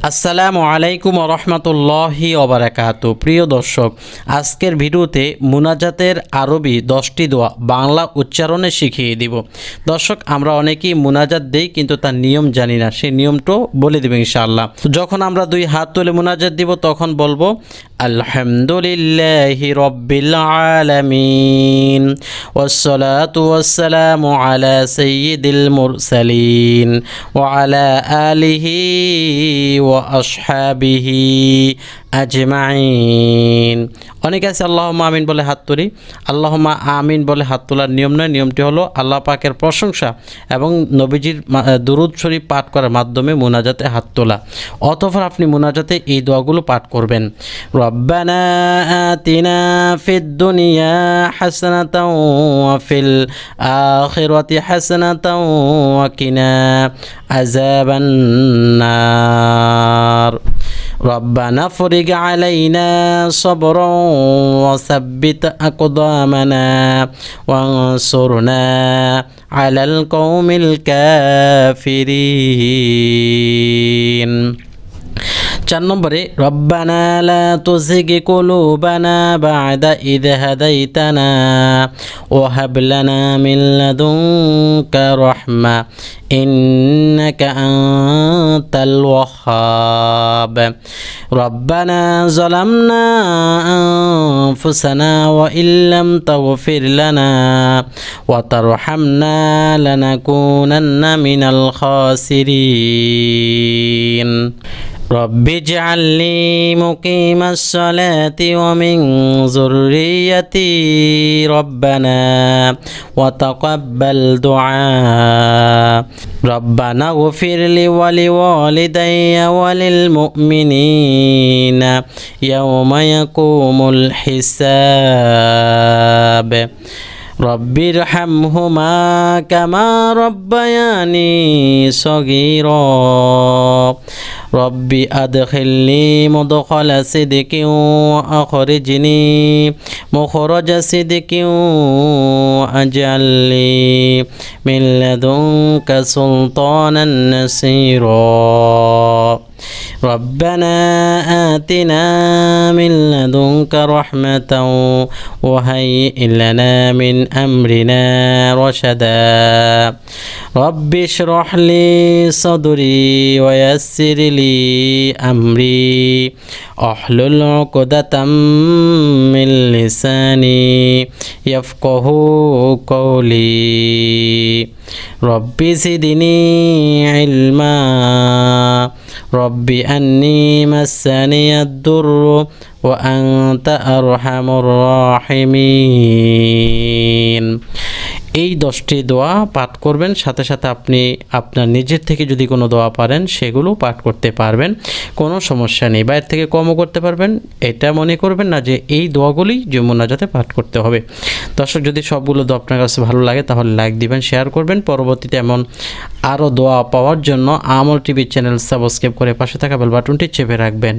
আসসালামু আলাইকুম রহমতুল্লাহি ওবারাকাতু। প্রিয় দর্শক, আজকের ভিডিওতে মুনাজাতের আরবি 10টি দোয়া বাংলা উচ্চারণে শিখিয়ে দিব। দর্শক, আমরা অনেকেই মুনাজাত দেই কিন্তু তার নিয়ম জানি না, সেই নিয়মটাও বলে দেব ইনশাআল্লাহ। যখন আমরা দুই হাত তুলে মুনাজাত দিব তখন বলবো আলহামদুলিল্লাহি রব্বিল আলামিন ওয়াসসালাতু ওয়াসসালামু আলা সাইয়্যিদিল মুরসালিন ওয়া আলা আলিহি ওয়া আসহাবিহি আজমাইন। অনেকে আছে আল্লাহুম্মা আমিন বলে হাত তুলি। আল্লাহুম্মা আমিন বলে হাত তোলার নিয়ম নয়। নিয়মটি হলো আল্লাহ পাকের প্রশংসা এবং নবীজির দুরূদ শরীফ পাঠ করার মাধ্যমে মুনাজাতে হাত তোলা। অতঃপর আপনি মুনাজাতে এই দোয়াগুলো পাঠ করবেন। রব্বানা আতিনা ফিদ দুনিয়া হাসানাতাও ওয়া ফিল আখিরাতি হাসানাতাও ওয়া কিনা আযাবান নার। ربنا افرج علينا صبرا وثبت أقدامنا وانصرنا على القوم الكافرين। 4 নম্বরে রব্বানা লা তুযিগ কুলুবানা বা'দা ইয হাদাইতানা ওয়া হাব লানা মিন লাদুনকা রাহমা ইন্নাকা আনতাল ওয়াহ্হাব। রব্বানা যালামনা আনফুসানা ওয়া ইল্লাম তাগফির লানা ওয়া তারহামনা লানাকুনান্না মিনাল খাসিরিন। رب اجعلني مقيم الصلاة ومن ذريتي ربنا وتقبل دعاء ربنا اغفر لي ولوالدي وللمؤمنين يوم يقوم الحساب رب ارحمهما كما ربياني صغيرا ربي أدخلني مدخل صدق وأخرجني مخرج صدق وأجعل لي من لدنك سلطانا نصيرا ربنا آتنا من لدنك رحمة وهيئ لنا من أمرنا رشدا رب اشرح لي صدري ويسر لي أمري أحلل عقدة من لساني يفقه قولي رب زدني علما رب أني مسني الضر وأنت أرحم الراحمين। এই 10টি দোয়া পাঠ করবেন, সাথে সাথে আপনি আপনার নিজের থেকে যদি কোনো দোয়া পারেন সেগুলো পাঠ করতে পারবেন, কোনো সমস্যা নেই। বাইরে থেকে কমও করতে পারবেন। এটা মনে করবেন না যে এই দোয়াগুলি যে মুনাজাতে পাঠ করতে হবে। দর্শক, যদি সবগুলো দোয়া আপনার কাছে ভালো লাগে তাহলে লাইক দিবেন, শেয়ার করবেন। পরবর্তীতে এমন আরও দোয়া পাওয়ার জন্য আমল টিভি চ্যানেল সাবস্ক্রাইব করে পাশে থাকা বেল বাটনটি চেপে রাখবেন।